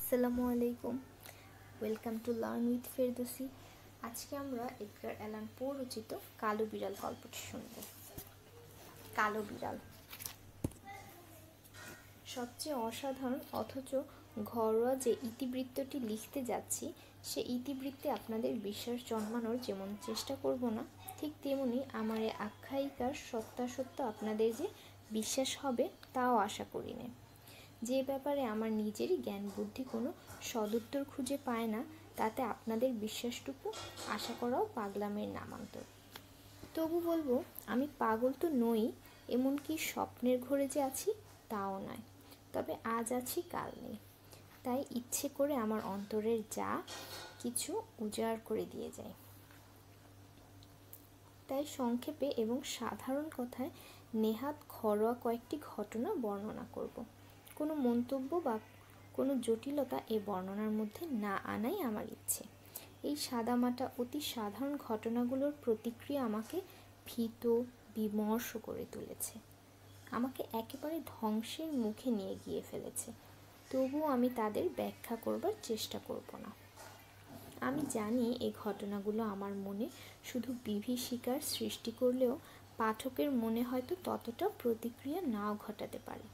আসসালামু আলাইকুম। Welcome to learn with Ferdousi. আজকে আমরা এডগার অ্যালান পো রচিত কালো বিড়াল গল্পটি শুনব। কালো বিড়াল। সবচেয়ে অসাধারণ অথচ ঘরোয়া যে ইতিবৃত্তটি লিখতে যাচ্ছি, সে ইতিবৃত্তে আপনাদের বিশ্বাস জন্মানোর যেমন চেষ্টা করব না, ঠিক তেমনি আমার এই আখ্যায়িকার সত্যাসত্য আপনাদের যে বিশ্বাস হবে তাও আশা করি না। যে ব্যাপারে আমার নিজেরই জ্ঞান বুদ্ধি কোনো সদুত্তর খুঁজে পায় না, তাতে আপনাদের বিশ্বাসটুকু আশা করাও পাগলামের নামান্তর। তবু বলবো, আমি পাগল তো নই, এমনকি স্বপ্নের ঘোরে যে আছি তাও নয়। তবে আজ আছি, কাল নেই। তাই ইচ্ছে করে আমার অন্তরের যা কিছু উজাড় করে দিয়ে যায়। তাই সংক্ষেপে এবং সাধারণ কথায় নেহাত ঘরোয়া কয়েকটি ঘটনা বর্ণনা করব। কোনো মন্তব্য বা কোনো জটিলতা এই বর্ণনার মধ্যে না আনাই আমার ইচ্ছে। এই সাদামাটা অতি সাধারণ ঘটনাগুলোর প্রতিক্রিয়া আমাকে ভীত বিমর্ষ করে তুলেছে, আমাকে একেবারে ধ্বংসের মুখে নিয়ে গিয়ে ফেলেছে। তবুও আমি তাদের ব্যাখ্যা করবার চেষ্টা করব না। আমি জানি এই ঘটনাগুলো আমার মনে শুধু বিভীষিকার সৃষ্টি করলেও পাঠকের মনে হয়তো ততটা প্রতিক্রিয়া নাও ঘটাতে পারে।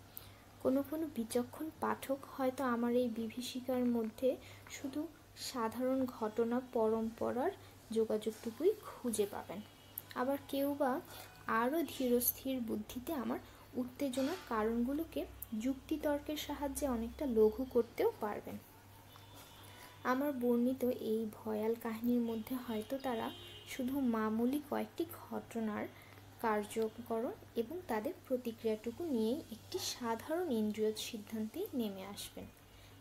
কোনো কোনো বিচক্ষণ পাঠক হয়তো আমার এই বিভীষিকার মধ্যে শুধু সাধারণ ঘটনা পরম্পরার যোগাযোগটুকুই খুঁজে পাবেন। আবার কেউ বা আরও ধীরস্থির বুদ্ধিতে আমার উত্তেজনার কারণগুলোকে যুক্তিতর্কের সাহায্যে অনেকটা লঘু করতেও পারবেন। আমার বর্ণিত এই ভয়াল কাহিনীর মধ্যে হয়তো তারা শুধু মামুলি কয়েকটি ঘটনার কার্যকরণ এবং তাদের প্রতিক্রিয়াটুকু নিয়েই একটি সাধারণ ইন্দ্রিয় সিদ্ধান্তে নেমে আসবেন।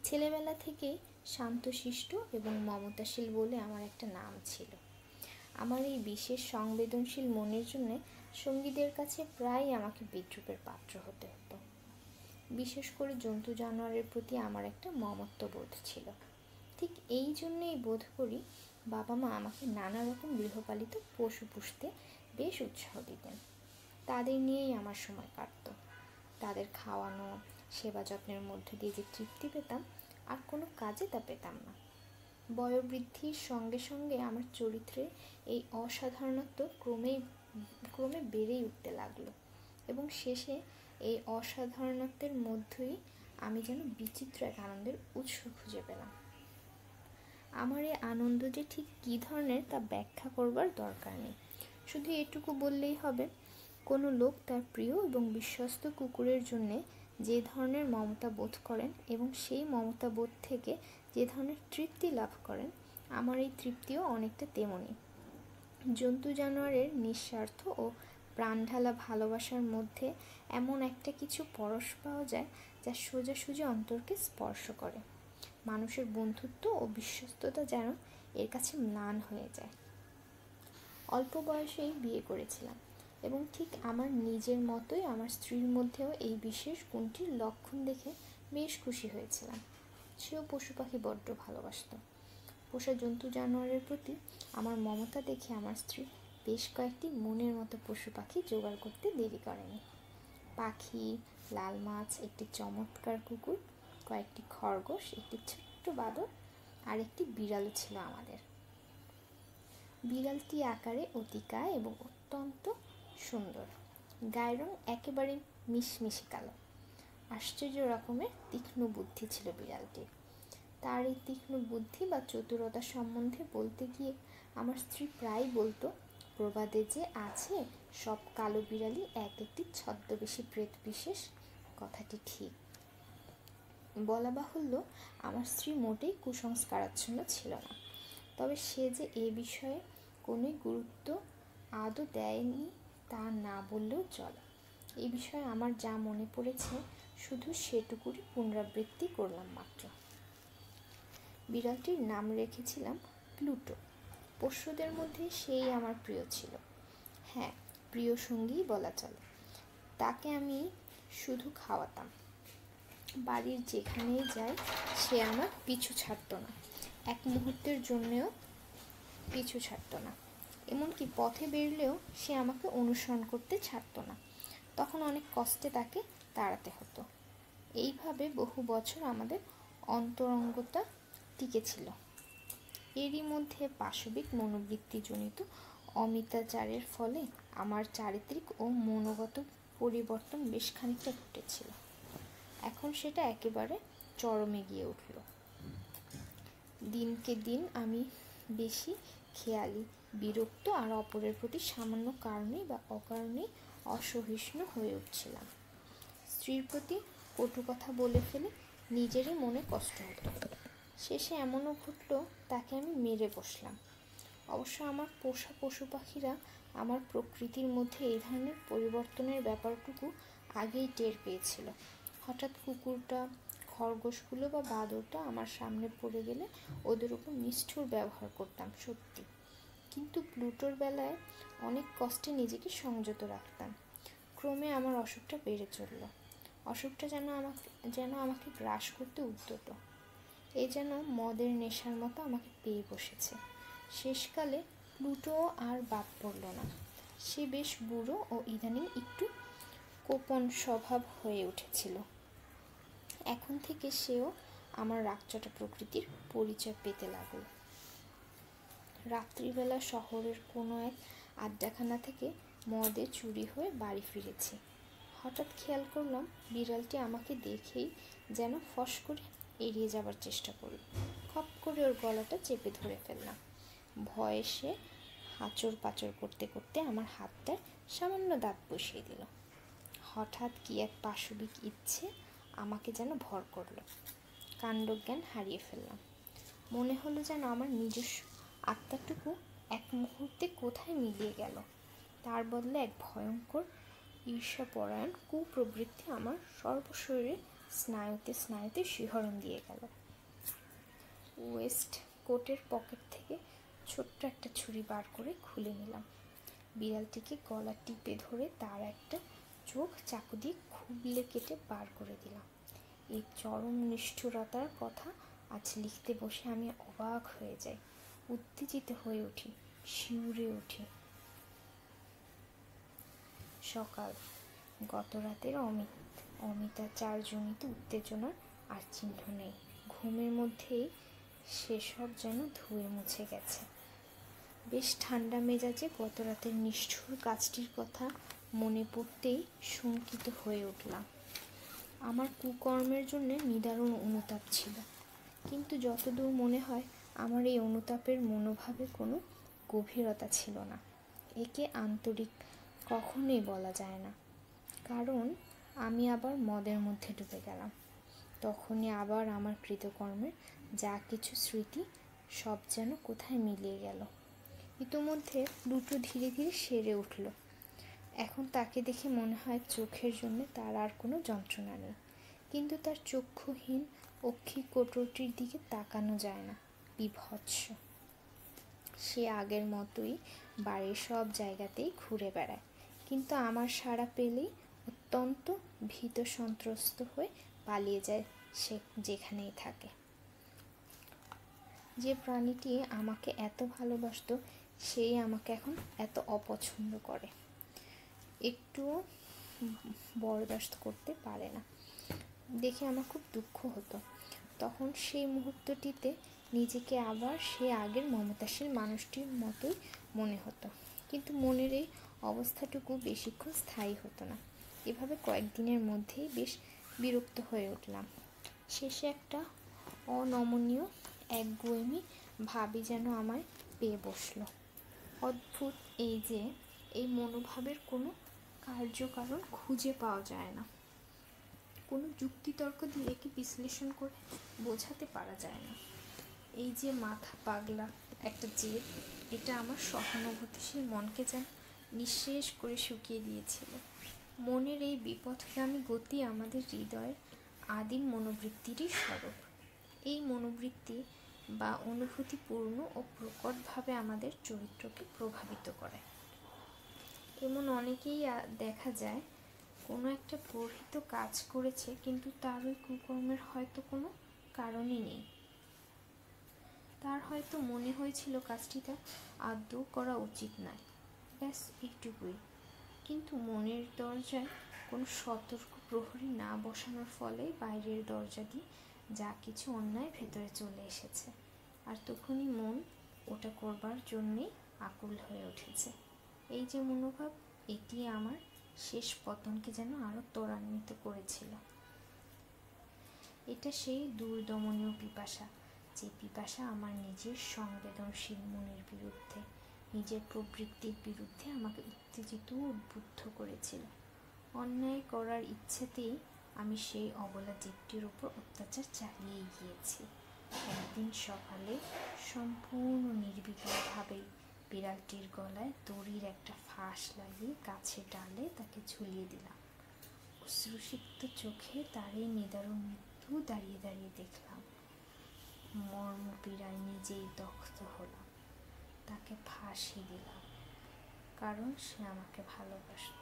ছেলেবেলা থেকে শান্তশিষ্ট এবং মমতাশীল বলে আমার একটা নাম ছিল। আমার এই বিশেষ সংবেদনশীল মনের জন্য সঙ্গীদের কাছে প্রায় আমাকে বিদ্রূপের পাত্র হতে হতো। বিশেষ করে জন্তু জানোয়ারের প্রতি আমার একটা মমত্ববোধ ছিল। ঠিক এই জন্যেই বোধ করি বাবা মা আমাকে নানা রকম গৃহপালিত পশু পুষতে বেশ উৎসাহ দিতেন। তাদের নিয়েই আমার সময় কাটত। তাদের খাওয়ানো সেবা যত্নের মধ্যে দিয়ে যে তৃপ্তি পেতাম, আর কোনো কাজে তা পেতাম না। বয়োবৃদ্ধির সঙ্গে সঙ্গে আমার চরিত্রে এই অসাধারণত্ব ক্রমে বেড়েই উঠতে লাগলো, এবং শেষে এই অসাধারণত্বের মধ্যেই আমি যেন বিচিত্র এক আনন্দের উৎস খুঁজে পেলাম। আমার এই আনন্দ যে ঠিক কী ধরনের তা ব্যাখ্যা করবার দরকার নেই। শুধু এটুকু বললেই হবে, কোনো লোক তার প্রিয় এবং বিশ্বস্ত কুকুরের জন্যে যে ধরনের মমতা বোধ করেন এবং সেই মমতা বোধ থেকে যে ধরনের তৃপ্তি লাভ করেন, আমার এই তৃপ্তিও অনেকটা তেমনই। জন্তু জানোয়ারের নিঃস্বার্থ ও প্রাণঢালা ভালোবাসার মধ্যে এমন একটা কিছু পরশ পাওয়া যায় যা সোজাসুজি অন্তরকে স্পর্শ করে। মানুষের বন্ধুত্ব ও বিশ্বস্ততা যেন এর কাছে ম্লান হয়ে যায়। অল্প বয়সেই বিয়ে করেছিলাম এবং ঠিক আমার নিজের মতোই আমার স্ত্রীর মধ্যেও এই বিশেষ গুণটির লক্ষণ দেখে বেশ খুশি হয়েছিলাম। সেও পশু পাখি বড্ড ভালোবাসত। পোষা জন্তু জানোয়ারের প্রতি আমার মমতা দেখে আমার স্ত্রী বেশ কয়েকটি মনের মতো পশু পাখি জোগাড় করতে দেরি করেনি। পাখি, লাল মাছ, একটি চমৎকার কুকুর, কয়েকটি খরগোশ, একটি ছোট্ট বাদর আর একটি বিড়ালও ছিল আমাদের। বিড়ালটি আকারে অতিকায় এবং অত্যন্ত সুন্দর। গায়ের রং একেবারে মিশমিশে কালো। আশ্চর্য রকমের তীক্ষ্ণ বুদ্ধি ছিল বিড়ালটির। তার এই তীক্ষ্ণ বুদ্ধি বা চতুরতা সম্বন্ধে বলতে গিয়ে আমার স্ত্রী প্রায় বলতো, প্রবাদে যে আছে সব কালো বিড়ালই এক একটি ছদ্মবেশী প্রেত বিশেষ, কথাটি ঠিক। বলা বাহুল্য, আমার স্ত্রী মোটেই কুসংস্কারাচ্ছন্ন ছিল না। তবে সে যে এ বিষয়ে কোনো গুরুত্ব আদৌ দেয়নি তা না বললেও চলে। এই বিষয়ে আমার যা মনে পড়েছে শুধু সেটুকুরই পুনরাবৃত্তি করলাম মাত্র। বিড়ালটির নাম রেখেছিলাম প্লুটো। পোষ্যদের মধ্যে সেই আমার প্রিয় ছিল। হ্যাঁ, প্রিয় সঙ্গীই বলা চলে। তাকে আমি শুধু খাওয়াতাম। বাড়ির যেখানেই যাই সে আমার পিছু ছাড়ত না, এক মুহূর্তের জন্যেও পিছু ছাড়ত না। এমনকি পথে বেরলেও সে আমাকে অনুসরণ করতে ছাড়ত না। তখন অনেক কষ্টে তাকে তাড়াতে হতো। এইভাবে বহু বছর আমাদের অন্তরঙ্গতা টিকেছিল। এরই মধ্যে পাশবিক মনোবৃত্তিজনিত অমিতাচারের ফলে আমার চারিত্রিক ও মনোগত পরিবর্তন বেশ খানিকটা ঘটেছিল। এখন সেটা একেবারে চরমে গিয়ে উঠল। দিনকে দিন আমি বেশি খেয়ালি, বিরক্ত আর অপরের প্রতি সামান্য কারণে বা অকারণে অসহিষ্ণু হয়ে উঠছিলাম। স্ত্রীর প্রতি কটু কথা বলে ফেলে নিজেরই মনে কষ্ট হতো। শেষে এমনও ঘটল, তাকে আমি মেরে বসলাম। অবশ্য আমার পোষা পশু পাখিরা আমার প্রকৃতির মধ্যে এই ধরনের পরিবর্তনের ব্যাপারটুকু আগেই টের পেয়েছিল। হঠাৎ কুকুরটা, খরগোশগুলো বা বাদরটা আমার সামনে পড়ে গেলে ওদের উপর নিষ্ঠুর ব্যবহার করতাম সত্যি, কিন্তু প্লুটোর বেলায় অনেক কষ্টে নিজেকে সংযত রাখতাম। ক্রমে আমার অসুখটা বেড়ে চলল। অসুখটা যেন আমাকে গ্রাস করতে উদ্যত। এ যেন মদের নেশার মতো আমাকে পেয়ে বসেছে। শেষকালে প্লুটো আর বাদ পড়ল না। সে বেশ বুড়ো ও ইদানিং একটু কোপন স্বভাব হয়ে উঠেছিল। এখন থেকে সেও আমার রাগচটা প্রকৃতির পরিচয় পেতে লাগল। রাত্রিবেলা শহরের কোনো এক আড্ডাখানা থেকে মদে চুরি হয়ে বাড়ি ফিরেছি। হঠাৎ খেয়াল করলাম বিড়ালটি আমাকে দেখেই যেন ফস করে এড়িয়ে যাবার চেষ্টা করল। খপ করে ওর গলাটা চেপে ধরে ফেললাম। ভয়ে সে হাঁচড় পাঁচড় করতে করতে আমার হাতটায় সামান্য দাঁত বসিয়ে দিল। হঠাৎ কি এক পাশবিক ইচ্ছে আমাকে যেন ভর করল। কাণ্ডজ্ঞান হারিয়ে ফেললাম। মনে হলো যেন আমার নিজস্ব আত্মাটুকু এক মুহূর্তে কোথায় মিলিয়ে গেল। তার বদলে এক ভয়ঙ্কর ঈর্ষাপরায়ণ কুপ্রবৃত্তি আমার সর্বশরীরে স্নায়ুতে স্নায়ুতে শিহরণ দিয়ে গেল। ওয়েস্ট কোটের পকেট থেকে ছোট্ট একটা ছুরি বার করে খুলে নিলাম। বিড়ালটিকে গলা টিপে ধরে তার একটা চোখ চাকু দিয়ে খুবলে কেটে বার করে দিলাম। এই চরম নিষ্ঠুরতার কথা আজ লিখতে বসে আমি অবাক হয়ে যাই, উত্তেজিত হয়ে উঠি, শিউরে উঠি। সকাল। গত রাতের অমিতাচারজনিত উত্তেজনার আর চিহ্ন নেই। ঘুমের মধ্যেই সেসব যেন ধুয়ে মুছে গেছে। বেশ ঠান্ডা মেজাজে গত রাতের নিষ্ঠুর কাজটির কথা মনে পড়তেই শঙ্কিত হয়ে উঠলাম। আমার কুকর্মের জন্য নিদারুণ অনুতাপ ছিল, কিন্তু যতদূর মনে হয় আমার এই অনুতাপের মনোভাবে কোনো গভীরতা ছিল না। একে আন্তরিক কখনোই বলা যায় না, কারণ আমি আবার মদের মধ্যে ডুবে গেলাম। তখনই আবার আমার কৃতকর্মের যা কিছু স্মৃতি সব যেন কোথায় মিলিয়ে গেল। ইতোমধ্যে প্লুটো ধীরে ধীরে সেরে উঠল। এখন তাকে দেখে মনে হয় চোখের জন্য তার আর কোনো যন্ত্রণা নেই, কিন্তু তার চক্ষুহীন অক্ষিকোটরটির দিকে তাকানো যায় না। বীভৎস। সে আগের মতোই বাড়ির সব জায়গাতেই ঘুরে বেড়ায়, কিন্তু আমার সাড়া পেলেই অত্যন্ত ভীত সন্ত্রস্ত হয়ে পালিয়ে যায় সে যেখানেই থাকে। যে প্রাণীটি আমাকে এত ভালোবাসত সেই আমাকে এখন এত অপছন্দ করে, একটুও বরদাস্ত করতে পারে না। দেখে আমার খুব দুঃখ হতো। তখন সেই মুহূর্তটিতে নিজেকে আবার সে আগের মমতাশীল মানুষটির মতোই মনে হতো, কিন্তু মনের এই অবস্থাটুকু বেশিক্ষণ স্থায়ী হতো না। এভাবে কয়েকদিনের মধ্যেই বেশ বিরক্ত হয়ে উঠলাম। শেষে একটা অনমনীয় একগুঁয়েমি ভাবই যেন আমায় পেয়ে বসলো। অদ্ভুত এই যে এই মনোভাবের কোনো কার্যকারণ খুঁজে পাওয়া যায় না, কোনো যুক্তিতর্ক দিয়ে একে বিশ্লেষণ করে বোঝাতে পারা যায় না। এই যে মাথা পাগলা একটা জেদ, এটা আমার সহানুভূতিশীল মনকে যেন নিঃশেষ করে শুকিয়ে দিয়েছিল। মনের এই বিপথগামী গতি আমাদের হৃদয়ের আদিম মনোবৃত্তিরই স্বরূপ। এই মনোবৃত্তি বা অনুভূতিপূর্ণ ও প্রকটভাবে আমাদের চরিত্রকে প্রভাবিত করে। এমন অনেকেই দেখা যায় কোনো একটা গর্হিত কাজ করেছে, কিন্তু তার ওই কুকর্মের হয়তো কোনো কারণই নেই। তার হয়তো মনে হয়েছিল কাজটি তার আদৌ করা উচিত নয়, ব্যাস এইটুকুই। কিন্তু মনের দরজায় কোনো সতর্ক প্রহরী না বসানোর ফলে বাইরের দরজা দিয়ে যা কিছু অন্যায় ভেতরে চলে এসেছে, আর তখনই মন ওটা করবার জন্যেই আকুল হয়ে উঠেছে। এই যে মনোভাব, এটি আমার শেষ পতনকে যেন আরো ত্বরান্বিত করেছিল। এটা সেই দুর্দমনীয় পিপাসা, যে পিপাসা আমার নিজের সংবেদনশীল মনের বিরুদ্ধে, নিজের প্রবৃত্তির বিরুদ্ধে আমাকে উত্তেজিত ও উদ্বুদ্ধ করেছিল। অন্যায় করার ইচ্ছেতেই আমি সেই অবলা জীবটির উপর অত্যাচার চালিয়ে গিয়েছি। একদিন সকালে সম্পূর্ণ নির্বিকারভাবেই বিড়ালটির গলায় দড়ির একটা ফাঁস লাগিয়ে গাছের ডালে তাকে ঝুলিয়ে দিলাম। অশ্রুসিক্ত চোখে তার এই নিদারুণ মৃত্যু দাঁড়িয়ে দাঁড়িয়ে দেখলাম। মর্মপীড়ায় নিজেই দগ্ধ হলাম। তাকে ফাঁসি দিলাম, কারণ সে আমাকে ভালোবাসত।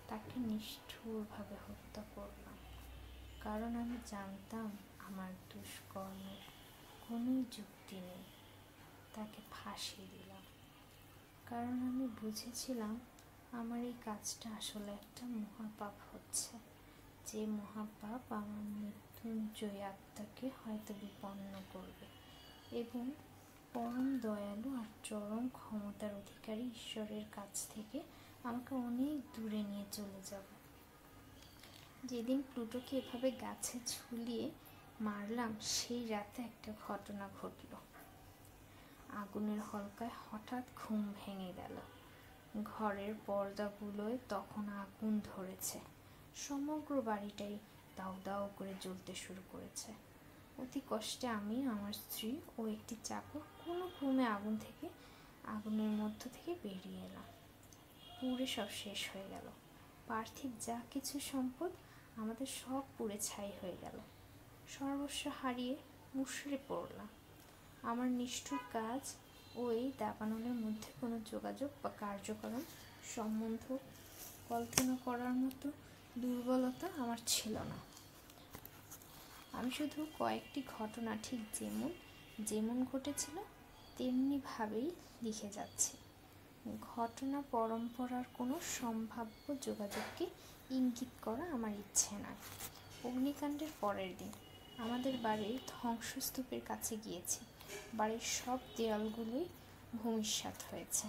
তাকে নিষ্ঠুরভাবে হত্যা করলাম, কারণ আমি জানতাম আমার দুষ্কর্মের কোনো যুক্তি নেই। তাকে ফাঁসি দিলাম, কারণ আমি বুঝেছিলাম আমার এই কাজটা আসলে একটা মহাপাপ হচ্ছে, যে মহাপাপ আমার মৃত্যুঞ্জয় আত্মাকে হয়তো বিপন্ন করবে এবং পরম দয়ালু আর চরম ক্ষমতার অধিকারী ঈশ্বরের কাছ থেকে আমাকে অনেক দূরে নিয়ে চলে যাবে। যেদিন প্লুটোকে এভাবে গাছে ঝুলিয়ে মারলাম, সেই রাতে একটা ঘটনা ঘটল। আগুনের হলকায় হঠাৎ ঘুম ভেঙে গেল। ঘরের পর্দাগুলোয় তখন আগুন ধরেছে। সমগ্র বাড়িটাই দাউ দাউ করে জ্বলতে শুরু করেছে। অতি কষ্টে আমি, আমার স্ত্রী ও একটি চাকর কোনো ক্রমে আগুনের মধ্য থেকে বেরিয়ে এলাম। পুড়ে সব শেষ হয়ে গেল। পার্থিব যা কিছু সম্পদ আমাদের সব পুড়ে ছাই হয়ে গেল। সর্বস্ব হারিয়ে মুষড়ে পড়লাম। আমার নিষ্ঠুর কাজ ও এই দাবানলের মধ্যে কোনো যোগাযোগ বা কার্যক্রম সম্বন্ধ কল্পনা করার মতো দুর্বলতা আমার ছিল না। আমি শুধু কয়েকটি ঘটনা ঠিক যেমন ঘটেছিল তেমনিভাবেই লিখে যাচ্ছি। ঘটনা পরম্পরার কোনো সম্ভাব্য যোগাযোগকে ইঙ্গিত করা আমার ইচ্ছে নয়। অগ্নিকাণ্ডের পরের দিন আমাদের বাড়ির ধ্বংসস্তূপের কাছে গিয়েছি। বাড়ির সব দেয়ালগুলোই ভূমিসাৎ হয়েছে।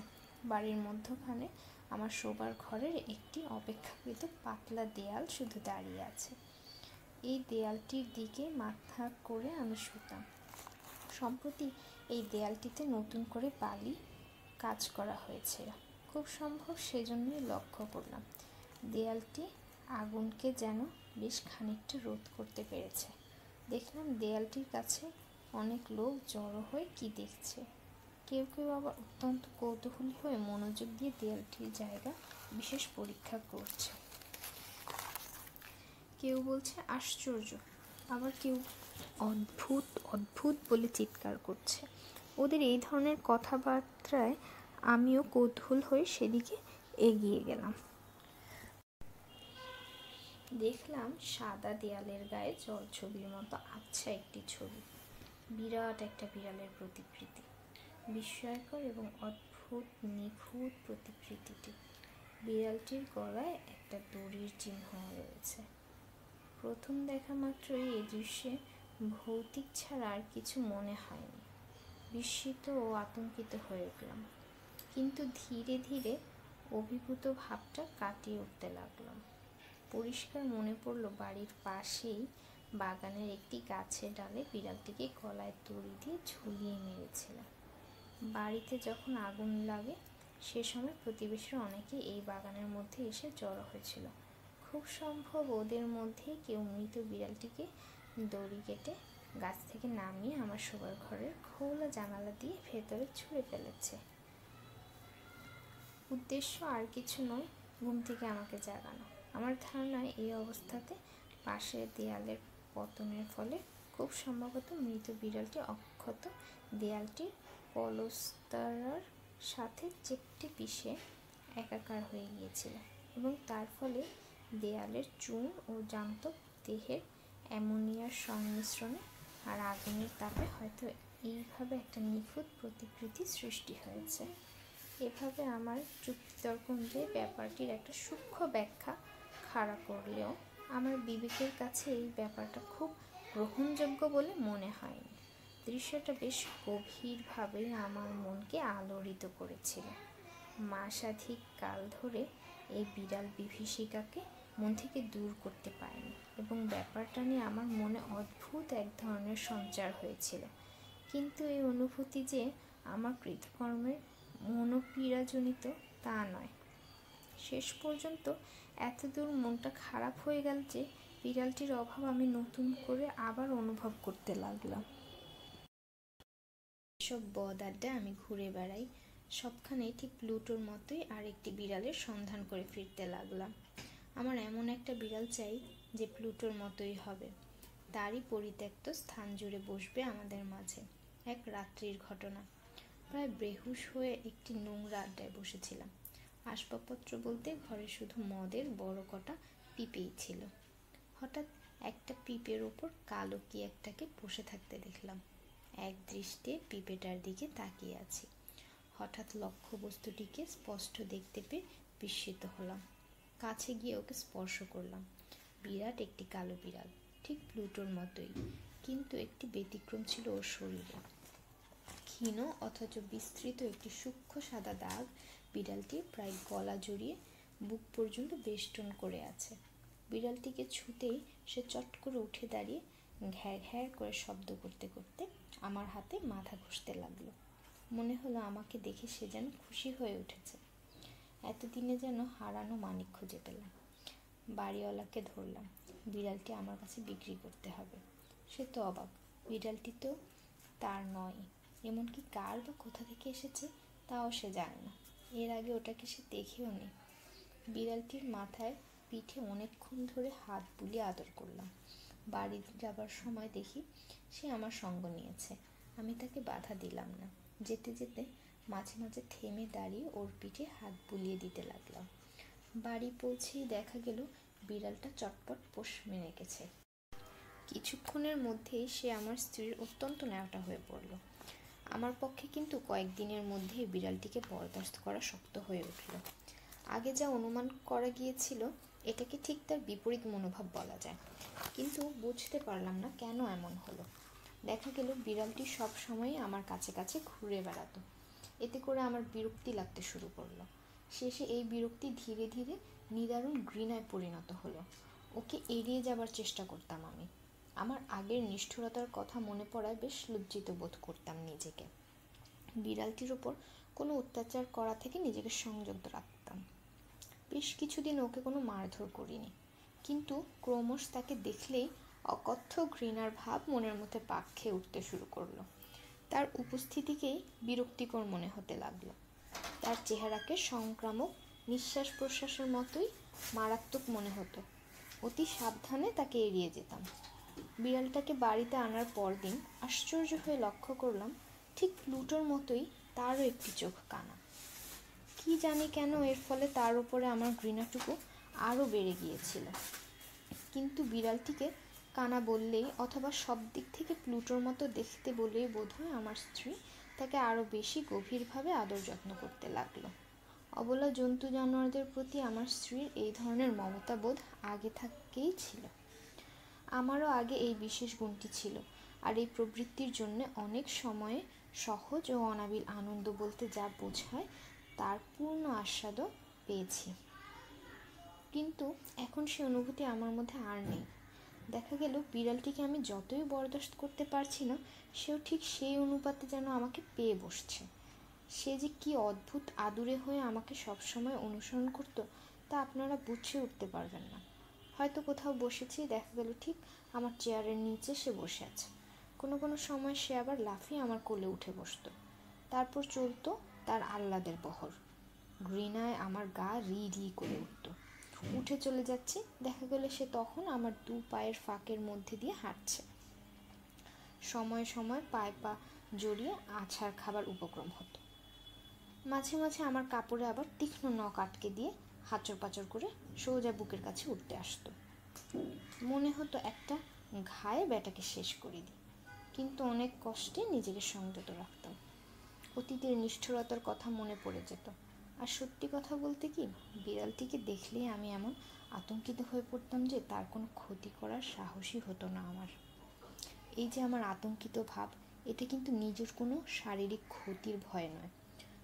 বাড়ির মধ্যখানে আমার শোবার ঘরের একটি অপেক্ষাকৃত পাতলা দেয়াল শুধু দাঁড়িয়ে আছে। এই দেয়ালটির দিকে মাথা করে আমি শুতাম। সম্প্রতি এই দেয়ালটিতে নতুন করে বালি কাজ করা হয়েছিল। খুব সম্ভব সেজন্যই লক্ষ্য করলাম দেয়ালটি আগুনকে যেন বেশ খানিকটা রোধ করতে পেরেছে। দেখলাম দেয়ালটির কাছে অনেক লোক জড়ো হয়ে কি দেখছে। কেউ কেউ আবার অত্যন্ত কৌতূহলী হয়ে মনোযোগ দিয়ে দেয়ালটির জায়গা বিশেষ পরীক্ষা করছে। কেউ বলছে আশ্চর্য, আবার কেউ অদ্ভুত অদ্ভুত বলে চিৎকার করছে। ওদের এই ধরনের কথাবার্তায় আমিও কৌতূহল হয়ে সেদিকে এগিয়ে গেলাম। দেখলাম সাদা দেয়ালের গায়ে জলছবির মতো আচ্ছা একটি ছবি, বিরাট একটা বিড়ালের প্রতিকৃতি। বিস্ময়কর এবং অদ্ভুত নিখুঁত প্রতিকৃতিটি। বিড়ালটির গলায় একটা দড়ির চিহ্ন রয়েছে। প্রথম দেখা মাত্রই এই দৃশ্যে ভৌতিক ছাড়া আর কিছু মনে হয়নি। বিস্মিত ও আতঙ্কিত হয়ে উঠলাম, কিন্তু ধীরে ধীরে অভিভূত ভাবটা কাটিয়ে উঠতে লাগলাম। পরিষ্কার মনে পড়ল বাড়ির পাশেই বাগানের একটি গাছের ডালে বিড়ালটিকে গলায় দড়ি দিয়ে ঝুলিয়ে মেরেছিলাম। বাড়িতে যখন আগুন লাগে সে সময় প্রতিবেশীরা অনেকে এই বাগানের মধ্যে এসে জড়ো হয়েছিল। খুব সম্ভব ওদের মধ্যেই কেউ মৃত বিড়ালটিকে দড়ি কেটে গাছ থেকে নামিয়ে আমার শোবার ঘরের খোলা জানালা দিয়ে ভেতরে ছুঁড়ে ফেলেছে। উদ্দেশ্য আর কিছু নয়, ঘুম থেকে আমাকে জাগানো। আমার ধারণা এই অবস্থাতে পাশের দেয়ালের পতনের ফলে খুব সম্ভবত মৃত বিড়ালটি অক্ষত দেয়ালটির পলস্তরার সাথে চেপটে পিষে একাকার হয়ে গিয়েছিল এবং তার ফলে দেয়ালের চুন ও জ্যান্ত দেহের অ্যামোনিয়ার সংমিশ্রণে আর আগুনের তাপে হয়তো এইভাবে একটা নিখুঁত প্রতিকৃতি সৃষ্টি হয়েছে। এভাবে আমার যুক্তিতর্ক অনুযায়ী ব্যাপারটির একটা সূক্ষ্ম ব্যাখ্যা খাড়া করলেও আমার বিবেকের কাছে এই ব্যাপারটা খুব গ্রহণযোগ্য বলে মনে হয়নি। দৃশ্যটা বেশ গভীরভাবে আমার মনকে আলোড়িত করেছিল। মাসাধিক কাল ধরে এই বিড়াল বিভীষিকাকে মন থেকে দূর করতে পারেনি, এবং ব্যাপারটা নিয়ে আমার মনে অদ্ভুত এক ধরনের সঞ্চার হয়েছিল। কিন্তু এই অনুভূতি যে আমার কৃতকর্মের মনোপীড়াজনিত তা নয়। শেষ পর্যন্ত এতদূর মনটা খারাপ হয়ে গেল যে বিড়ালটির অভাব আমি নতুন করে আবার অনুভব করতে লাগলাম। সব বদ আড্ডায় আমি ঘুরে বেড়াই, সবখানেই ঠিক প্লুটোর মতোই আরেকটি বিড়ালের সন্ধান করে ফিরতে লাগলাম। আমার এমন একটা বিড়াল চাই যে প্লুটোর মতোই হবে, তারই পরিত্যক্ত স্থান জুড়ে বসবে আমাদের মাঝে। এক রাত্রির ঘটনা। প্রায় বেহুশ হয়ে একটি নোংরা আড্ডায় বসেছিলাম। আসবাবপত্র বলতে ঘরে শুধু মদের বড় কটা পিপেই ছিল। হঠাৎ একটা পিপের ওপর কালো কি একটাকে বসে থাকতে দেখলাম। এক দৃষ্টে পিপেটার দিকে তাকিয়ে আছি। হঠাৎ লক্ষ্যবস্তুটিকে স্পষ্ট দেখতে পেয়ে বিস্মিত হলাম। কাছে গিয়ে ওকে স্পর্শ করলাম। বিরাট একটি কালো বিড়াল, ঠিক প্লুটোর মতোই, কিন্তু একটি ব্যতিক্রম ছিল ওর শরীরে। ক্ষীণ অথচ বিস্তৃত একটি সূক্ষ্ম সাদা দাগ বিড়ালটি প্রায় গলা জড়িয়ে বুক পর্যন্ত বেষ্টন করে আছে। বিড়ালটিকে ছুঁতেই সে চট করে উঠে দাঁড়িয়ে ঘ্যার ঘ্যার করে শব্দ করতে করতে আমার হাতে মাথা ঘষতে লাগলো। মনে হলো আমাকে দেখে সে যেন খুশি হয়ে উঠেছে। এতদিনে যেন হারানো মানিক খুঁজে পেলাম। বাড়িওয়ালাকে ধরলাম। বিড়ালটি আমার কাছে বিক্রি করতে হবে। সে তো অবাক, বিড়ালটি তো তার নয়, এমনকি কার বা কোথা থেকে এসেছে তাও সে জানে না। এর আগে ওটাকে সে দেখেও নেই। বিড়ালটির মাথায় পিঠে অনেকক্ষণ ধরে হাত বুলিয়ে আদর করলাম। বাড়ি যাবার সময় দেখি সে আমার সঙ্গ নিয়েছে। আমি তাকে বাধা দিলাম না। যেতে যেতে মাঝে মাঝে থেমে দাঁড়িয়ে ওর পিঠে হাত বুলিয়ে দিতে লাগলাম। বাড়ি পৌঁছেই দেখা গেল বিড়ালটা চটপট পোষ মেনে গেছে। কিছুক্ষণের মধ্যেই সে আমার স্ত্রীর অত্যন্ত ন্যাওটা হয়ে পড়ল। আমার পক্ষে কিন্তু কয়েকদিনের মধ্যেই বিড়ালটিকে বরদাস্ত করা শক্ত হয়ে উঠল। আগে যা অনুমান করা গিয়েছিল এটাকে ঠিক তার বিপরীত মনোভাব বলা যায়, কিন্তু বুঝতে পারলাম না কেন এমন হলো। দেখা গেল বিড়ালটি সব সময়ই আমার কাছে কাছে ঘুরে বেড়াতো। এতে করে আমার বিরক্তি লাগতে শুরু করলো। শেষে এই বিরক্তি ধীরে ধীরে নিদারুণ ঘৃণায় পরিণত হলো। ওকে এড়িয়ে যাবার চেষ্টা করতাম আমি। আমার আগের নিষ্ঠুরতার কথা মনে পড়ায় বেশ লজ্জিত বোধ করতাম নিজেকে। বিড়ালটির ওপর কোনো অত্যাচার করা থেকে নিজেকে সংযত রাখতাম। বেশ কিছুদিন ওকে কোনো মারধর করিনি, কিন্তু ক্রমশ তাকে দেখলেই অকথ্য ঘৃণার ভাব মনের মধ্যে পাক খেয়ে উঠতে শুরু করলো। তার উপস্থিতিকেই বিরক্তিকর মনে হতে লাগলো। তার চেহারাকে সংক্রামক নিঃশ্বাস প্রশ্বাসের মতোই মারাত্মক মনে হতো। অতি সাবধানে তাকে এড়িয়ে যেতাম। বিড়ালটাকে বাড়িতে আনার পরদিন আশ্চর্য হয়ে লক্ষ্য করলাম ঠিক প্লুটোর মতোই তারও একটি চোখ কানা। কি জানি কেন এর ফলে তার উপরে আমার ঘৃণাটুকু আরও বেড়ে গিয়েছিল। কিন্তু বিড়ালটিকে কানা বললেই অথবা সব দিক থেকে প্লুটোর মতো দেখতে বলেই বোধহয় আমার স্ত্রী তাকে আরও বেশি গভীরভাবে আদর যত্ন করতে লাগলো। অবলা জন্তু জানোয়ারদের প্রতি আমার স্ত্রীর এই ধরনের মমতাবোধ আগে থেকেই ছিল। আমারও আগে এই বিশেষ গুণটি ছিল, আর এই প্রবৃত্তির জন্য অনেক সময়ে সহজ ও অনাবিল আনন্দ বলতে যা বোঝায় তার পূর্ণ আস্বাদও পেয়েছি। কিন্তু এখন সে অনুভূতি আমার মধ্যে আর নেই। দেখা গেল বিড়ালটিকে আমি যতই বরদাস্ত করতে পারছি না, সেও ঠিক সেই অনুপাতে যেন আমাকে পেয়ে বসছে। সে যে কি অদ্ভুত আদুরে হয়ে আমাকে সবসময় অনুসরণ করতো তা আপনারা বুঝে উঠতে পারবেন না। হয়তো কোথাও বসেছি, দেখা গেল ঠিক আমার চেয়ারের নিচে সে বসে আছে। কোনো কোনো সময় সে আবার লাফিয়ে আমার কোলে উঠে বসতো। তারপর চলতো তার আহ্লাদের বহর। ঘৃণায় আমার গা রি রি করে উঠত। উঠে চলে যাচ্ছি, দেখা গেল সে তখন আমার দু পায়ের ফাঁকের মধ্যে দিয়ে হাঁটছে। সময় সময় পায়ে পা জড়িয়ে আছাড় খাবার উপক্রম হতো। মাঝে মাঝে আমার কাপড়ে আবার তীক্ষ্ণ নখ আটকে দিয়ে হাঁচড় পাচড় করে সোজা বুকের কাছে উঠতে আসতো। মনে হতো একটা ঘায়ে ব্যাটাকে শেষ করে দিই, কিন্তু অনেক কষ্টে নিজেকে সংযত রাখতাম। অতীতের নিষ্ঠুরতার কথা মনে পড়ে যেত। আর সত্যি কথা বলতে কি, বিড়ালটিকে দেখলেই আমি এমন আতঙ্কিত হয়ে পড়তাম যে তার কোনো ক্ষতি করার সাহসই হতো না আমার। এই যে আমার আতঙ্কিত ভাব, এটা কিন্তু নিজের কোনো শারীরিক ক্ষতির ভয় নয়।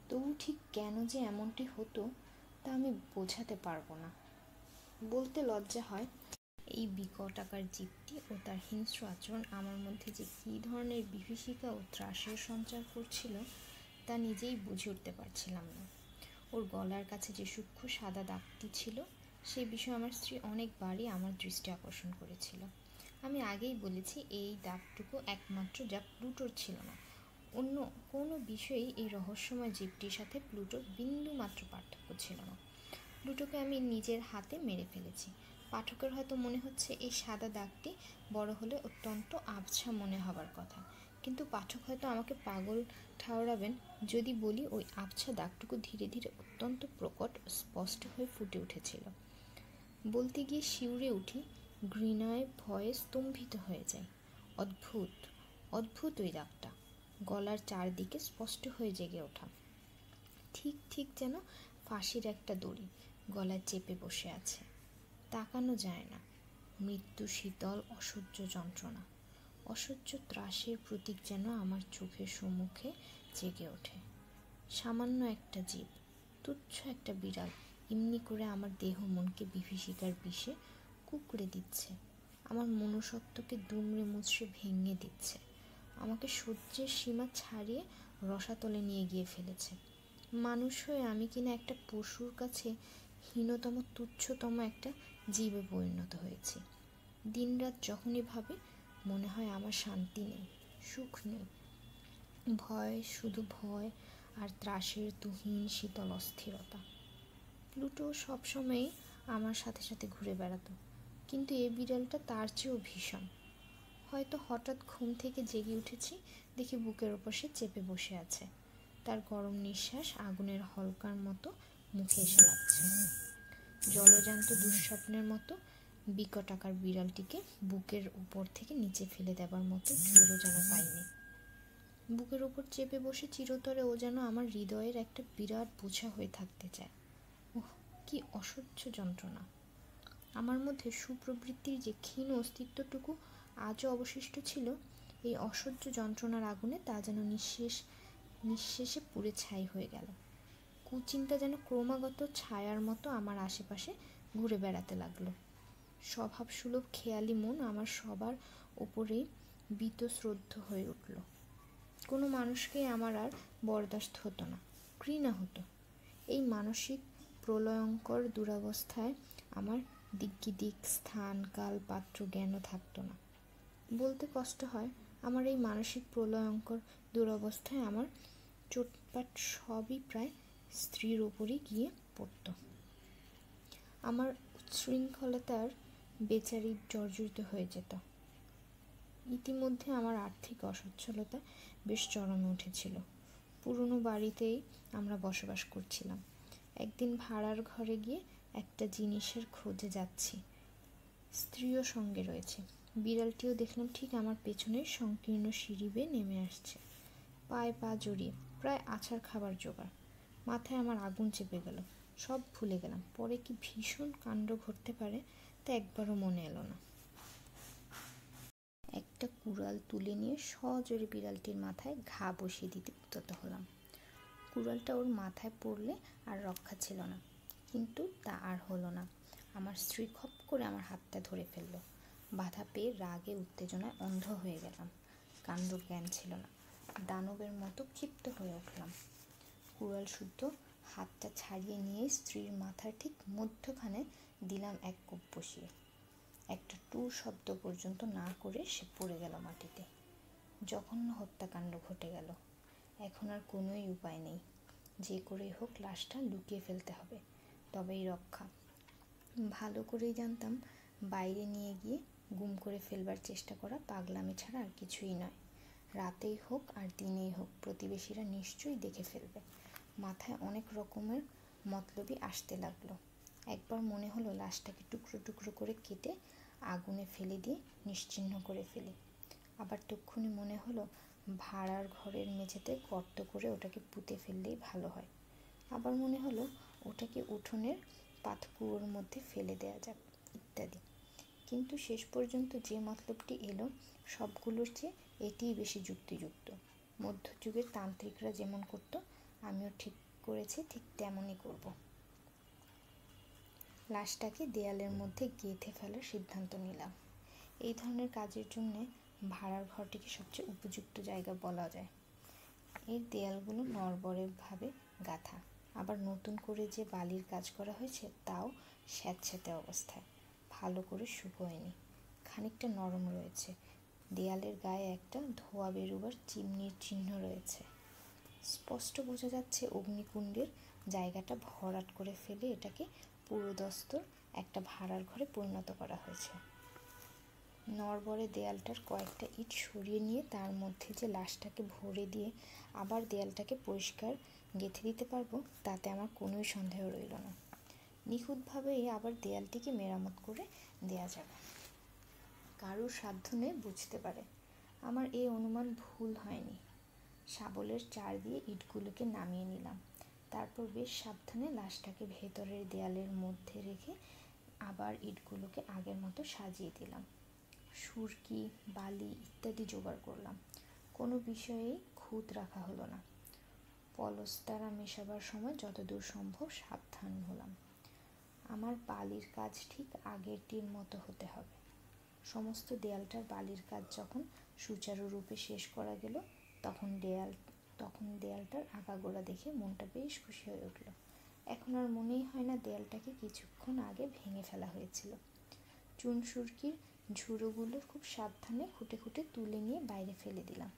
তবু ঠিক কেন যে এমনটি হতো তা আমি বোঝাতে পারবো না। বলতে লজ্জা হয়। এই বিকটাকার জীবটি ও তার হিংস্র আচরণ আমার মধ্যে যে কী ধরনের বিভীষিকা ও ত্রাসের সঞ্চার করছিল তা নিজেই বুঝে উঠতে পারছিলাম না। ওর গলার কাছে যে সূক্ষ্ম সাদা দাগটি ছিল সে বিষয়ে আমার স্ত্রী অনেকবারই আমার দৃষ্টি আকর্ষণ করেছিল। আমি আগেই বলেছি এই দাগটুকু একমাত্র যা প্লুটোর ছিল না। অন্য কোনো বিষয়েই এই রহস্যময় জীবটির সাথে প্লুটোর বিন্দুমাত্র পার্থক্য ছিল না। প্লুটোকে আমি নিজের হাতে মেরে ফেলেছি। পাঠকের হয়তো মনে হচ্ছে এই সাদা দাগটি বড় হলে অত্যন্ত আবছা মনে হবার কথা, কিন্তু পাঠক হয়তো আমাকে পাগল ঠাওরাবেন যদি বলি ওই আবছা দাগটুকু ধীরে ধীরে অত্যন্ত প্রকট ও স্পষ্ট হয়ে ফুটে উঠেছিল। বলতে গিয়ে শিউরে উঠি, ঘৃণায় ভয়ে স্তম্ভিত হয়ে যাই। অদ্ভুত অদ্ভুত ওই দাগটা, গলার চারদিকে স্পষ্ট হয়ে জেগে ওঠা। ঠিক ঠিক যেন ফাঁসির একটা দড়ি গলায় চেপে বসে আছে। তাকানো যায় না। মৃত্যু শীতল অসহ্য যন্ত্রণা, অসহ্য ত্রাসের প্রতীক যেন আমার চোখের সম্মুখে জেগে ওঠে। সামান্য একটা জীব, তুচ্ছ একটা বিড়াল এমনি করে আমার দেহ মনকে বিভীষিকার বিষে কুঁকড়ে দিচ্ছে, আমার মনুষ্যত্বকে দুমড়ে মুচড়ে ভেঙে দিচ্ছে, আমাকে সহ্যের সীমা ছাড়িয়ে রসাতলে নিয়ে গিয়ে ফেলেছে। মানুষ হয়ে আমি কিনা একটা পশুর কাছে হীনতম তুচ্ছতম একটা জীবে পরিণত হয়েছি। দিনরাত যখনই ভাবি মনে হয় আমার শান্তি নেই, সুখ নেই। ভয়, শুধু ভয় আর ত্রাসের তুহিন শীতল অস্থিরতা। প্লুটো সবসময়ই আমার সাথে সাথে ঘুরে বেড়াতো, কিন্তু এ বিড়ালটা তার চেয়েও ভীষণ। হয়তো হঠাৎ ঘুম থেকে জেগে উঠেছি, দেখি বুকের ওপর সে চেপে বসে আছে। তার গরম নিঃশ্বাস আগুনের হলকার মতো মুখে এসে লাগছে। জলজান্ত দুঃস্বপ্নের মতো বিকটাকার বিড়ালটিকে বুকের উপর থেকে নিচে ফেলে দেবার মতো জোরও যেন পাইনি। বুকের উপর চেপে বসে চিরতরে ও যেন আমার হৃদয়ের একটা বিরাট বোঝা হয়ে থাকতে চায়। ওহ, কি অসহ্য যন্ত্রণা! আমার মধ্যে সুপ্রবৃত্তির যে ক্ষীণ অস্তিত্বটুকু আজও অবশিষ্ট ছিল, এই অসহ্য যন্ত্রণার আগুনে তা যেন নিঃশেষে পুড়ে ছাই হয়ে গেল। কুচিন্তা যেন ক্রমাগত ছায়ার মতো আমার আশেপাশে ঘুরে বেড়াতে লাগলো। স্বভাবসুলভ খেয়ালি মন আমার সবার ওপরেই বীতশ্রদ্ধ হয়ে উঠল। কোনো মানুষকেই আমার আর বরদাস্ত হতো না, ঘৃণা হতো। এই মানসিক প্রলয়ঙ্কর দুরবস্থায় আমার দিক স্থান কাল পাত্র জ্ঞানও থাকতো না। বলতে কষ্ট হয়, আমার এই মানসিক প্রলয়ঙ্কর দুরবস্থায় আমার চোটপাট সবই প্রায় স্ত্রীর ওপরই গিয়ে পড়ত। আমার উচ্ছৃঙ্খলতার বেচারি জর্জরিত হয়ে যেত। ইতিমধ্যে আমার আর্থিক অসচ্ছলতা বেশ চরমে উঠেছিল। পুরনো বাড়িতেই আমরা বসবাস করছিলাম। একদিন ভাড়ার ঘরে গিয়ে একটা জিনিসের খোঁজে যাচ্ছি। স্ত্রীও সঙ্গে রয়েছে। বিড়ালটিও দেখলাম ঠিক আমার পেছনের সংকীর্ণ সিঁড়ি বেয়ে নেমে আসছে, পায়ে পা জড়িয়ে, প্রায় আছাড় খাবার জোগাড়। মাথায় আমার আগুন চেপে গেল। সব ভুলে গেলাম। পরে কি ভীষণ কাণ্ড ঘটতে পারে তা একবারও মনে এলো না। একটা কুড়াল তুলে নিয়ে সজোরে বিড়ালটির মাথায় ঘা বসিয়ে দিতে উদ্যত হলাম। কুড়ালটা ওর মাথায় পড়লে আর রক্ষা ছিল না, কিন্তু তা আর হলো না। আমার স্ত্রী খপ করে আমার হাতটা ধরে ফেলল। বাধা পেয়ে রাগে উত্তেজনায় অন্ধ হয়ে গেলাম। কাণ্ড জ্ঞান ছিল না। দানবের মতো ক্ষিপ্ত হয়ে উঠলাম। কুড়াল শুদ্ধ হাতটা ছাড়িয়ে নিয়ে স্ত্রীর মাথার ঠিক মধ্যখানে দিলাম এক কোপ বসিয়ে। একটা টু শব্দ পর্যন্ত না করে সে পড়ে গেল মাটিতে। জঘন্য হত্যাকাণ্ড ঘটে গেল। এখন আর কোনোই উপায় নেই, যে করেই হোক লাশটা লুকিয়ে ফেলতে হবে, তবেই রক্ষা। ভালো করেই জানতাম বাইরে নিয়ে গিয়ে গুম করে ফেলবার চেষ্টা করা পাগলামি ছাড়া আর কিছুই নয়। রাতেই হোক আর দিনেই হোক প্রতিবেশীরা নিশ্চয়ই দেখে ফেলবে। মাথায় অনেক রকমের মতলবই আসতে লাগলো। একবার মনে হলো লাশটাকে টুকরো টুকরো করে কেটে আগুনে ফেলে দিয়ে নিশ্চিহ্ন করে ফেলি। আবার তক্ষুনি মনে হলো ভাড়ার ঘরের মেঝেতে গর্ত করে ওটাকে পুঁতে ফেললেই ভালো হয়। আবার মনে হলো ওটাকে উঠোনের পাতকুয়োর মধ্যে ফেলে দেওয়া যাক, ইত্যাদি। কিন্তু শেষ পর্যন্ত যে মতলবটি এলো সবগুলোর চেয়ে এটিই বেশি যুক্তিযুক্ত। মধ্যযুগের তান্ত্রিকরা যেমন করত, আমিও ঠিক করেছি ঠিক তেমনই করব। লাশটাকে দেয়ালের মধ্যে গেঁথে ফেলার সিদ্ধান্ত নিলাম। এই ধরনের কাজের জন্য ভাড়ার ঘরটিকে সবচেয়ে উপযুক্ত জায়গা বলা যায়। এর দেয়ালগুলো নড়বড়েভাবে গাঁথা, আবার নতুন করে যে বালির কাজ করা হয়েছে তাও স্যাঁতস্যাঁতে অবস্থায়, ভালো করে শুকোয়নি, খানিকটা নরম রয়েছে। দেয়ালের গায়ে একটা ধোঁয়া বেরোবার চিমনির চিহ্ন রয়েছে। স্পষ্ট বোঝা যাচ্ছে অগ্নিকুণ্ডের জায়গাটা ভরাট করে ফেলে এটাকে পুরোদস্তুর একটা ভাড়ার ঘরে পরিণত করা হয়েছে। নড়বড়ে দেয়ালটার কয়েকটা ইট সরিয়ে নিয়ে তার মধ্যে যে লাশটাকে ভরে দিয়ে আবার দেয়ালটাকে পরিষ্কার গেঁথে দিতে পারবো, তাতে আমার কোনোই সন্দেহ রইল না। নিখুঁতভাবেই আবার দেয়ালটিকে মেরামত করে দেয়া যাবে। কারোর সাধ্য নেই বুঝতে পারে। আমার এই অনুমান ভুল হয়নি। শাবলের চার দিয়ে ইটগুলোকে নামিয়ে নিলাম। তারপর বেশ সাবধানে লাশটাকে ভেতরের দেয়ালের মধ্যে রেখে আবার ইটগুলোকে আগের মতো সাজিয়ে দিলাম। সুরকি, বালি ইত্যাদি জোগাড় করলাম। কোনো বিষয়েই খুঁত রাখা হলো না। পলস্তারা মেশাবার সময় যতদূর সম্ভব সাবধান হলাম। আমার বালির কাজ ঠিক আগেরটির মতো হতে হবে। সমস্ত দেয়ালটার বালির কাজ যখন সুচারুরূপে শেষ করা গেল, তখন দেয়ালটার আগাগোড়া দেখে মনটা বেশ খুশি হয়ে উঠল। এখন আর মনেই হয় না দেয়ালটাকে কিছুক্ষণ আগে ভেঙে ফেলা হয়েছিল। চুন সুরকির ঝুড়োগুলো খুব সাবধানে খুঁটে খুঁটে তুলে নিয়ে বাইরে ফেলে দিলাম।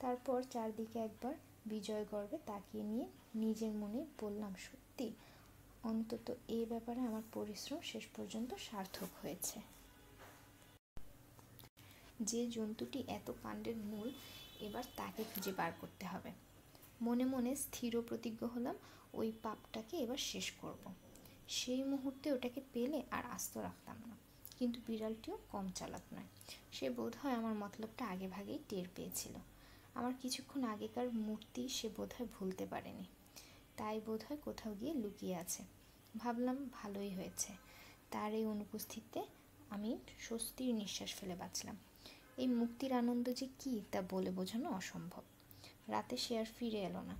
তারপর চারদিকে একবার বিজয় গর্বে তাকিয়ে নিয়ে নিজের মনে বললাম, সত্যি অন্তত এই ব্যাপারে আমার পরিশ্রম শেষ পর্যন্ত সার্থক হয়েছে। যে জন্তুটি এত কাণ্ডের মূল, এবার তাকে খুঁজে বার করতে হবে। মনে মনে স্থির প্রতিজ্ঞ হলাম, ওই পাপটাকে এবার শেষ করব। সেই মুহূর্তে ওটাকে পেলে আর আস্ত রাখতাম না। কিন্তু বিড়ালটিও কম চালাক নয়। সে বোধহয় আমার মতলবটা আগে ভাগেই টের পেয়েছিল। আমার কিছুক্ষণ আগেকার মূর্তি সে বোধহয় ভুলতে পারেনি। তাই বোধহয় কোথাও গিয়ে লুকিয়ে আছে। ভাবলাম ভালোই হয়েছে, তার এই অনুপস্থিতিতে আমি স্বস্তির নিঃশ্বাস ফেলে বাঁচলাম। এই মুক্তির আনন্দ যে কী তা বলে বোঝানো অসম্ভব। রাতে সে আর ফিরে এলো না।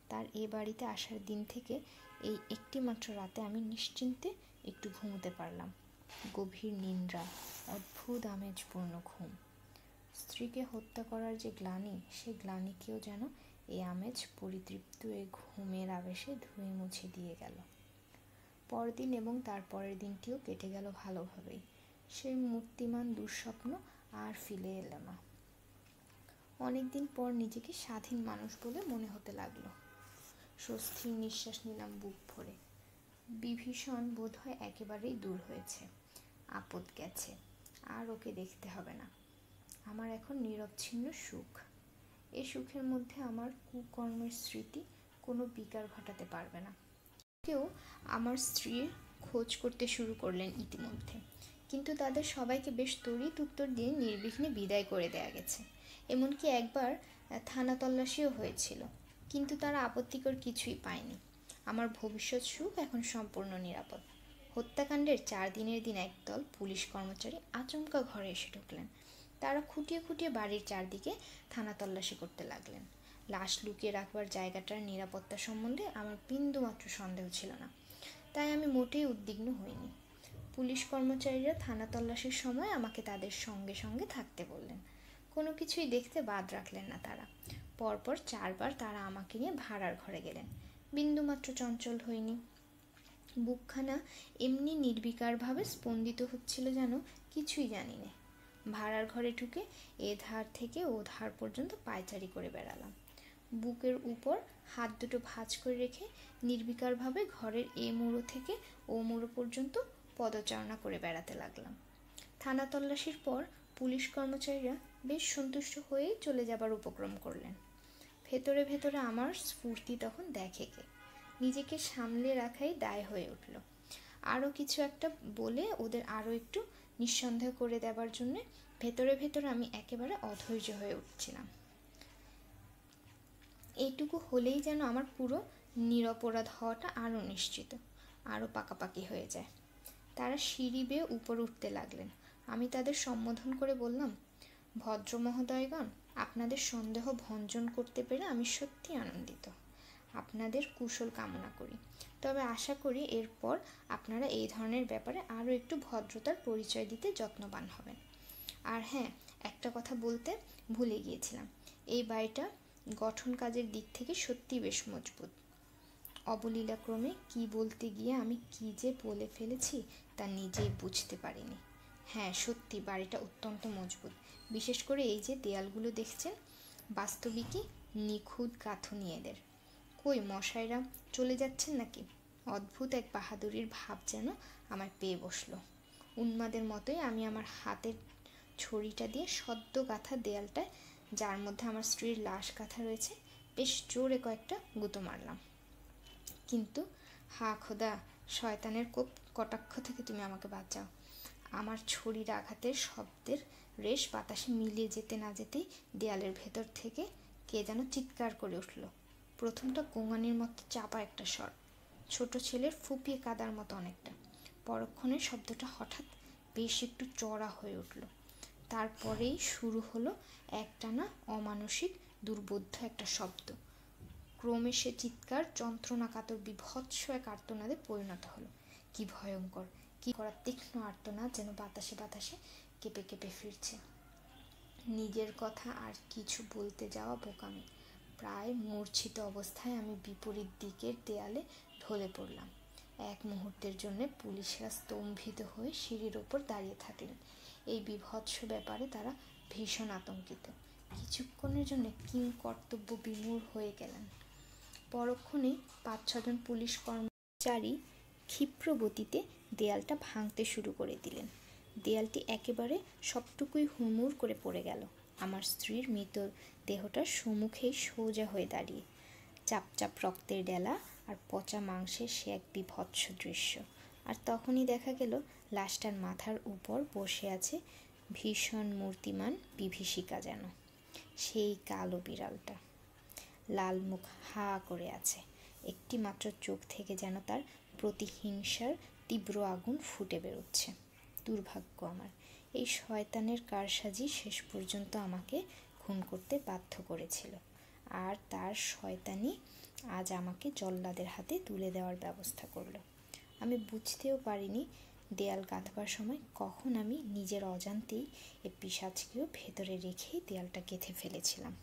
তার এ বাড়িতে আসার দিন থেকে এই একটি মাত্র রাতে আমি নিশ্চিন্তে একটু ঘুমোতে পারলাম। গভীর নিদ্রা, অদ্ভুত আমেজপূর্ণ ঘুম। স্ত্রীকে হত্যা করার যে গ্লানি, সে গ্লানিকেও যেন এই আমেজ পরিতৃপ্ত এই ঘুমের আবেশে ধুয়ে মুছে দিয়ে গেল। পরদিন এবং তার পরের দিনটিও কেটে গেল ভালোভাবেই। সেই মূর্তিমান দুঃস্বপ্ন আর ফিরে এলো না। অনেকদিন পর নিজেকে স্বাধীন মানুষ বলে মনে হতে লাগলো। স্বস্তির নিঃশ্বাস নিলাম বুক ভরে। বিভীষণ বোধহয় একেবারেই দূর হয়েছে। আপদ গেছে, আর ওকে দেখতে হবে না। আমার এখন নিরবচ্ছিন্ন সুখ। এ সুখের মধ্যে আমার কুকর্মের স্মৃতি কোনো বিকার ঘটাতে পারবে না। কেউ আমার স্ত্রীর খোঁজ করতে শুরু করলেন ইতিমধ্যে, কিন্তু তাদের সবাইকে বেশ তড়িৎ উত্তর দিয়ে নির্বিঘ্নে বিদায় করে দেয়া গেছে। এমনকি একবার থানা তল্লাশিও হয়েছিল, কিন্তু তারা আপত্তিকর কিছুই পায়নি। আমার ভবিষ্যৎ সুখ এখন সম্পূর্ণ নিরাপদ। হত্যাকাণ্ডের 4 দিনের দিন একদল পুলিশ কর্মচারী আচমকা ঘরে এসে ঢুকলেন। তারা খুঁটিয়ে খুঁটিয়ে বাড়ির চারদিকে থানা তল্লাশি করতে লাগলেন। লাশ লুকিয়ে রাখবার জায়গাটার নিরাপত্তা সম্বন্ধে আমার বিন্দুমাত্র সন্দেহ ছিল না, তাই আমি মোটেই উদ্বিগ্ন হইনি। পুলিশ কর্মচারীরা থানা তল্লাশির সময় আমাকে তাদের সঙ্গে সঙ্গে থাকতে বললেন। কোনো কিছুই দেখতে বাদ রাখলেন না তারা। পরপর 4 বার তারা আমাকে নিয়ে ভাড়ার ঘরে গেলেন। বিন্দুমাত্র চঞ্চল হইনি। বুকখানা এমনি নির্বিকারভাবে স্পন্দিত হচ্ছিল যেন কিছুই জানি না। ভাড়ার ঘরে ঢুকে এ ধার থেকে ও ধার পর্যন্ত পায়চারি করে বেড়ালাম। বুকের উপর হাত দুটো ভাঁজ করে রেখে নির্বিকারভাবে ঘরের এ মুড়ো থেকে ও মুড়ো পর্যন্ত পদচারণা করে বেড়াতে লাগলাম। থানা তল্লাশির পর পুলিশ কর্মচারীরা বেশ সন্তুষ্ট হয়েই চলে যাবার উপক্রম করলেন। ভেতরে ভেতরে আমার স্ফূর্তি তখন দেখে কে। নিজেকে সামলে রাখাই দায় হয়ে উঠল। আরও কিছু একটা বলে ওদের আরও একটু নিঃসন্দেহ করে দেবার জন্যে ভেতরে ভেতরে আমি একেবারে অধৈর্য হয়ে উঠছিলাম। এইটুকু হলেই যেন আমার পুরো নিরপরাধ হওয়াটা আরও নিশ্চিত, আরও পাকাপাকি হয়ে যায়। তারা সিঁড়ি বেয়ে উপরে উঠতে লাগলেন। আমি তাদের সম্বোধন করে বললাম, ভদ্র মহোদয়গণ, আপনাদের সন্দেহ ভঞ্জন করতে পেরে আমি সত্যি আনন্দিত। আপনাদের কুশল কামনা করি। তবে আশা করি এরপর আপনারা এই ধরনের ব্যাপারে আরও একটু ভদ্রতার পরিচয় দিতে যত্নবান হবেন। আর হ্যাঁ, একটা কথা বলতে ভুলে গিয়েছিলাম, এই বাড়িটা গঠন কাজের দিক থেকে সত্যি বেশ মজবুত। অবলীলাক্রমে কি বলতে গিয়ে আমি কি যে বলে ফেলেছি তা নিজেই বুঝতে পারিনি। হ্যাঁ, সত্যি বাড়িটা অত্যন্ত মজবুত। বিশেষ করে এই যে দেয়ালগুলো দেখছেন, বাস্তবিকই নিখুঁত গাঁথুনি এদের। কই মশাইরা চলে যাচ্ছেন নাকি? অদ্ভুত এক বাহাদুরির ভাব যেন আমায় পেয়ে বসলো। উন্মাদের মতোই আমি আমার হাতের ছড়িটা দিয়ে সদ্য গাঁথা দেয়ালটায়, যার মধ্যে আমার স্ত্রীর লাশ গাঁথা রয়েছে, বেশ জোরে কয়েকটা গুঁতো মারলাম। কিন্তু হা খোদা, শয়তানের কটাক্ষ থেকে তুমি আমাকে বাঁচাও। আমার ছড়ির আঘাতের শব্দের রেশ বাতাসে মিলিয়ে যেতে না যেতেই দেয়ালের ভেতর থেকে কে যেন চিৎকার করে উঠল। প্রথমটা গোঙানির মতো চাপা একটা স্বর, ছোট ছেলের ফুপিয়ে কাদার মতো অনেকটা। পরক্ষণে শব্দটা হঠাৎ বেশ একটু চড়া হয়ে উঠল। তারপরেই শুরু হলো একটানা অমানসিক দুর্বোধ্য একটা শব্দ। ক্রমে সে চিৎকার যন্ত্রণাকাতর বিভৎস এক আর্তনাদে পরিণত হলো। কি ভয়ঙ্কর, কি করার তীক্ষ্ণ আর্তনাদ যেন বাতাসে বাতাসে কেঁপে কেঁপে ফিরছে। নিজের কথা আর কিছু বলতে যাওয়া বোকামি। প্রায় মূর্ছিত অবস্থায় আমি বিপরীত দিকের দেয়ালে ঢলে পড়লাম। এক মুহূর্তের জন্য পুলিশরা স্তম্ভিত হয়ে সিঁড়ির ওপর দাঁড়িয়ে থাকলেন। এই বিভৎস ব্যাপারে তারা ভীষণ আতঙ্কিত। কিছুক্ষণের জন্য কিংকর্তব্য বিমূঢ় হয়ে গেলেন। পরক্ষণেই 5-6 জন পুলিশ কর্মচারী ক্ষিপ্র গতিতে দেয়ালটা ভাঙতে শুরু করে দিলেন। দেয়ালটি একেবারে সবটুকুই হুড়মুড় করে পড়ে গেল। আমার স্ত্রীর মৃত দেহটার সম্মুখেই সোজা হয়ে দাঁড়িয়ে, চাপ চাপ রক্তের ডেলা আর পচা মাংসের সে এক বিভৎস দৃশ্য। আর তখনই দেখা গেল লাশটার মাথার উপর বসে আছে ভীষণ মূর্তিমান বিভীষিকা, যেন সেই কালো বিড়ালটা। লাল মুখ হা করে আছে, একটি মাত্র চোখ থেকে যেন তার প্রতিহিংসার তীব্র আগুন ফুটে বেরোচ্ছে। দুর্ভাগ্য আমার, এই শয়তানের কারসাজি শেষ পর্যন্ত আমাকে খুন করতে বাধ্য করেছিল, আর তার শয়তানি আজ আমাকে জল্লাদের হাতে তুলে দেওয়ার ব্যবস্থা করলো। আমি বুঝতেও পারিনি দেয়াল গাঁথবার সময় কখন আমি নিজের অজান্তেই এ পিশাচকেও ভেতরে রেখেই দেয়ালটা গেঁথে ফেলেছিলাম।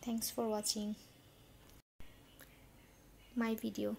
Thanks for watching my video.